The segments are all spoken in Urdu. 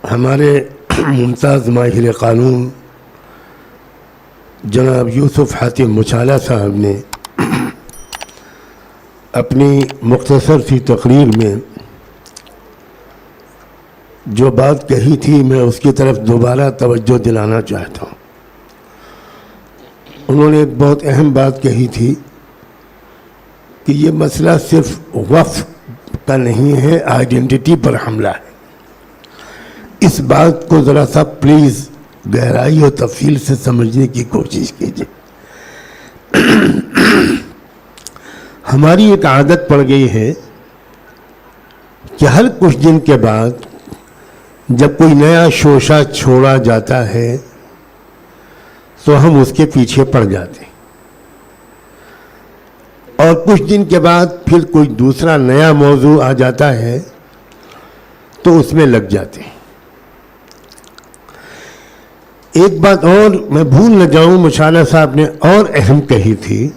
ہمارے ممتاز ماہر قانون جناب یوسف حاتم مچالہ صاحب نے اپنی مختصر سی تقریر میں جو بات کہی تھی میں اس کی طرف دوبارہ توجہ دلانا چاہتا ہوں. انہوں نے ایک بہت اہم بات کہی تھی کہ یہ مسئلہ صرف وقف کا نہیں ہے، آئیڈینٹی پر حملہ ہے. اس بات کو ذرا سا پلیز گہرائی اور تفصیل سے سمجھنے کی کوشش کیجیے. ہماری ایک عادت پڑ گئی ہے کہ ہر کچھ دن کے بعد جب کوئی نیا شوشہ چھوڑا جاتا ہے تو ہم اس کے پیچھے پڑ جاتے ہیں، اور کچھ دن کے بعد پھر کوئی دوسرا نیا موضوع آ جاتا ہے تو اس میں لگ جاتے ہیں. ایک بات اور میں بھول نہ جاؤں، مچالہ صاحب نے اور اہم کہی تھی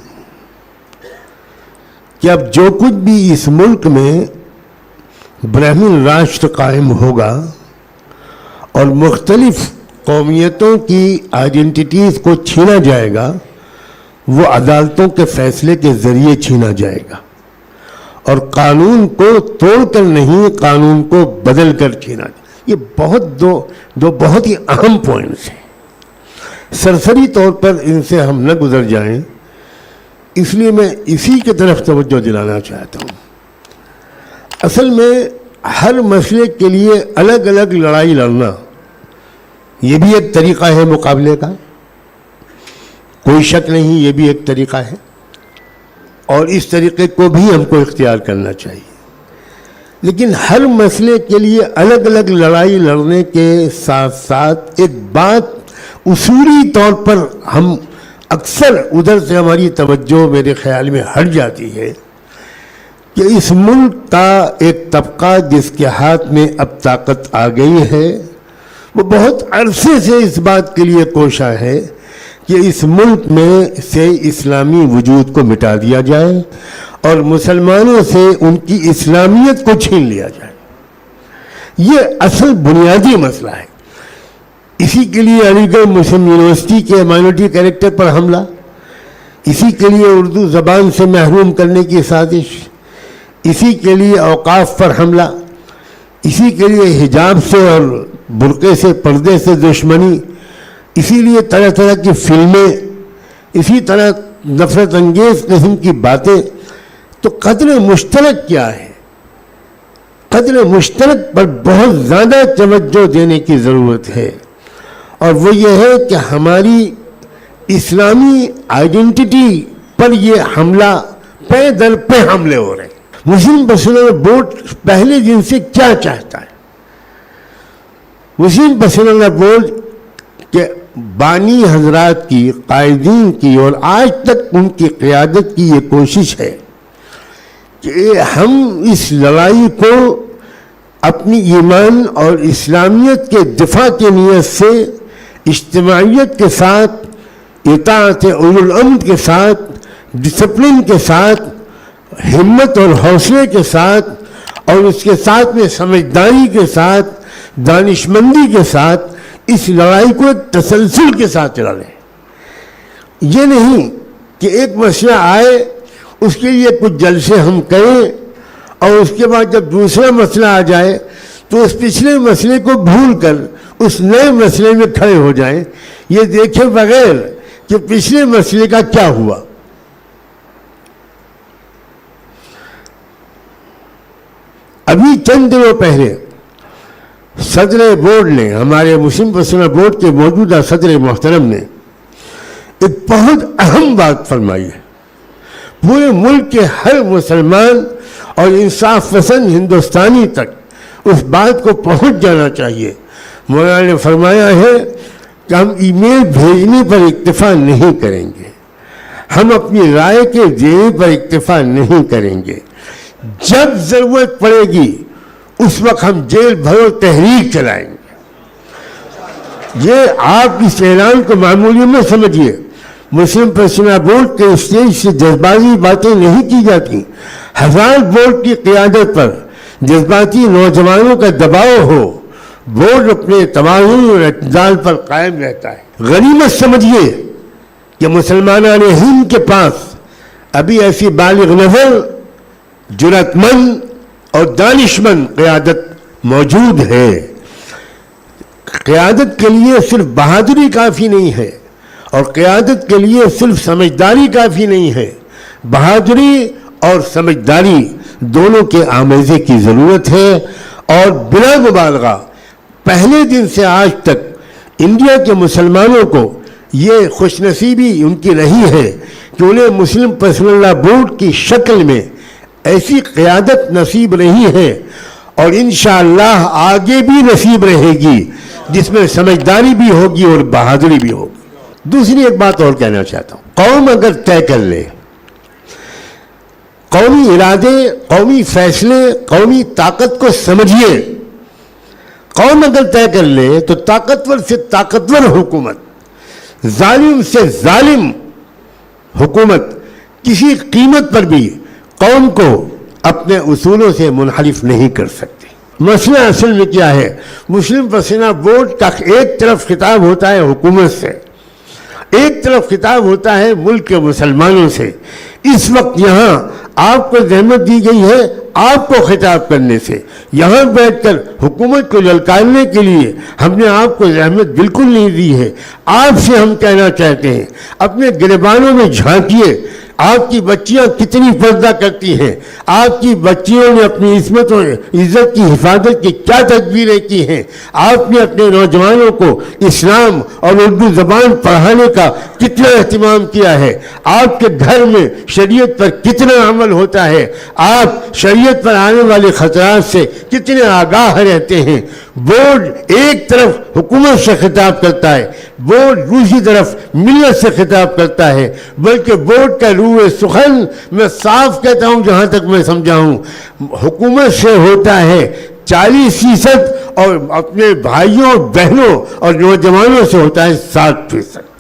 کہ اب جو کچھ بھی اس ملک میں برہمن راشٹر قائم ہوگا اور مختلف قومیتوں کی آئیڈینٹیز کو چھینا جائے گا وہ عدالتوں کے فیصلے کے ذریعے چھینا جائے گا، اور قانون کو توڑ کر نہیں، قانون کو بدل کر چھینا. یہ دو بہت ہی اہم پوائنٹس ہیں. سرسری طور پر ان سے ہم نہ گزر جائیں، اس لیے میں اسی کی طرف توجہ دلانا چاہتا ہوں. اصل میں ہر مسئلے کے لیے الگ الگ لڑائی لڑنا یہ بھی ایک طریقہ ہے مقابلے کا، کوئی شک نہیں، یہ بھی ایک طریقہ ہے، اور اس طریقے کو بھی ہم کو اختیار کرنا چاہیے. لیکن ہر مسئلے کے لیے الگ الگ لڑائی لڑنے کے ساتھ ساتھ ایک بات اصولی طور پر ہم اکثر ادھر سے ہماری توجہ میرے خیال میں ہٹ جاتی ہے کہ اس ملک کا ایک طبقہ جس کے ہاتھ میں اب طاقت آ گئی ہے وہ بہت عرصے سے اس بات کے لیے کوشاں ہے کہ اس ملک میں سے اسلامی وجود کو مٹا دیا جائے اور مسلمانوں سے ان کی اسلامیت کو چھین لیا جائے. یہ اصل بنیادی مسئلہ ہے. اسی کے لیے علی گڑھ مسلم یونیورسٹی کے مائنورٹی کریکٹر پر حملہ، اسی کے لیے اردو زبان سے محروم کرنے کی سازش، اسی کے لیے اوقاف پر حملہ، اسی کے لیے حجاب سے اور برقعے سے پردے سے دشمنی، اسی لیے طرح طرح کی فلمیں، اسی طرح نفرت انگیز قسم کی باتیں. تو قدر مشترک کیا ہے؟ قدر مشترک پر بہت زیادہ توجہ دینے کی ضرورت ہے، اور وہ یہ ہے کہ ہماری اسلامی آئیڈینٹی پر یہ حملہ پے در پہ حملے ہو رہے ہیں. مسلم پرسنل بورڈ پہلے دن سے کیا چاہتا ہے؟ مسلم پرسنل بورڈ کے بانی حضرات کی، قائدین کی اور آج تک ان کی قیادت کی یہ کوشش ہے کہ ہم اس لڑائی کو اپنی ایمان اور اسلامیت کے دفاع کی نیت سے اجتماعیت کے ساتھ، اطاعت اولو الامر کے ساتھ، ڈسپلن کے ساتھ، ہمت اور حوصلے کے ساتھ، اور اس کے ساتھ میں سمجھداری کے ساتھ، دانشمندی کے ساتھ اس لڑائی کو ایک تسلسل کے ساتھ لڑیں. یہ نہیں کہ ایک مسئلہ آئے اس کے لیے کچھ جلسے ہم کریں اور اس کے بعد جب دوسرا مسئلہ آ جائے تو اس پچھلے مسئلے کو بھول کر اس نئے مسئلے میں کھڑے ہو جائیں، یہ دیکھے بغیر کہ پچھلے مسئلے کا کیا ہوا. ابھی چند دنوں پہلے صدر بورڈ نے، ہمارے مسلم پرسنل بورڈ کے موجودہ صدر محترم نے ایک بہت اہم بات فرمائی ہے. پورے ملک کے ہر مسلمان اور انصاف پسند ہندوستانی تک اس بات کو پہنچ جانا چاہیے. مولانا نے فرمایا ہے کہ ہم ای میل بھیجنے پر اکتفا نہیں کریں گے، ہم اپنی رائے کے دینے پر اکتفا نہیں کریں گے، جب ضرورت پڑے گی اس وقت ہم جیل بھرو تحریک چلائیں گے. یہ آپ اس اعلان کو معمولی میں سمجھیے. مسلم پرسنل بورڈ کے اسٹیج سے جذباتی باتیں نہیں کی جاتی. ہزار بورڈ کی قیادت پر جذباتی نوجوانوں کا دباؤ ہو بورڈ اپنے توازن اور اعتدال پر قائم رہتا ہے۔ غنیمت سمجھیے کہ مسلمانان ہند کے پاس ابھی ایسی بالغ نفر، جرأت مند اور دانشمند قیادت موجود ہے۔ قیادت کے لیے صرف بہادری کافی نہیں ہے، اور قیادت کے لیے صرف سمجھداری کافی نہیں ہے، بہادری اور سمجھداری دونوں کے آمیزے کی ضرورت ہے۔ اور بلا مبالغہ پہلے دن سے آج تک انڈیا کے مسلمانوں کو یہ خوش نصیبی ان کی رہی ہے کہ انہیں مسلم پرسنل لا بورڈ کی شکل میں ایسی قیادت نصیب رہی ہے، اور انشاءاللہ آگے بھی نصیب رہے گی، جس میں سمجھداری بھی ہوگی اور بہادری بھی ہوگی۔ دوسری ایک بات اور کہنا چاہتا ہوں، قوم اگر طے کر لے، قومی ارادے، قومی فیصلے، قومی طاقت کو سمجھیے، قوم اگر طے کر لے تو طاقتور سے طاقتور حکومت، ظالم سے ظالم حکومت کسی قیمت پر بھی قوم کو اپنے اصولوں سے منحرف نہیں کر سکتی۔ مسئلہ اصل میں کیا ہے؟ مسلم پرسنل بورڈ کا ایک طرف خطاب ہوتا ہے حکومت سے، ایک طرف خطاب ہوتا ہے ملک کے مسلمانوں سے۔ اس وقت یہاں آپ کو زحمت دی گئی ہے آپ کو خطاب کرنے سے، یہاں بیٹھ کر حکومت کو للکارنے کے لیے ہم نے آپ کو زحمت بالکل نہیں دی ہے۔ آپ سے ہم کہنا چاہتے ہیں، اپنے گریبانوں میں جھانکیے، آپ کی بچیاں کتنی پردہ کرتی ہیں، آپ کی بچیوں نے اپنی عصمت و عزت کی حفاظت کی کیا تدبیریں کی ہیں، آپ نے اپنے نوجوانوں کو اسلام اور اردو زبان پڑھانے کا کتنا اہتمام کیا ہے، آپ کے گھر میں شریعت پر کتنا عمل ہوتا ہے، آپ شریعت پر آنے والے خطرات سے کتنے آگاہ رہتے ہیں۔ بورڈ ایک طرف حکومت سے خطاب کرتا ہے، بورڈ دوسری طرف ملت سے خطاب کرتا ہے، بلکہ بورڈ کا روح سخن میں صاف کہتا ہوں جہاں تک میں سمجھا ہوں، حکومت سے ہوتا ہے 40% اور اپنے بھائیوں بہنوں اور نوجوانوں سے ہوتا ہے 7%۔